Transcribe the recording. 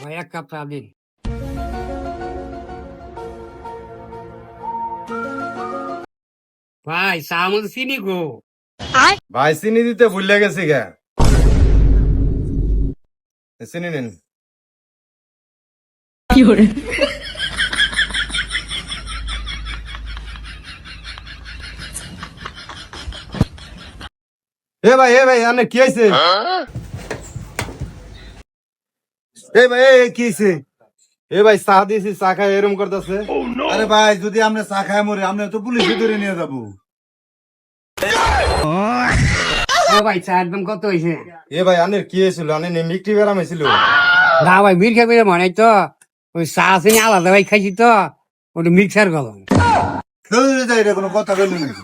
ভাই এক কাপ চা দিন। ভাই চা মধ্যে চিনি গো। ভাই চিনি দিতে ভুলে গেছি গা। চিনি নেন। এ ভাই আনে কি হয়েছে? কি হয়েছে? ভাই চা দিয়েছি, চা খাই এরম করতেছে। আরে ভাই যদি আমরা চা খাই মরে আমরা তো পুলিশে ধরে নিয়ে যাবো। ও ভাই চা একদম কত হয়েছে? ভাই আনের কি হয়েছিল? আনে মিষ্টি বেড়াম হয়েছিল। না ভাই মিল খাবে মানে তো ওই চা চিনি আলাদা ভাই খাইছি তো ওটা মিক্সার গলম। কোনো কথা বলি না।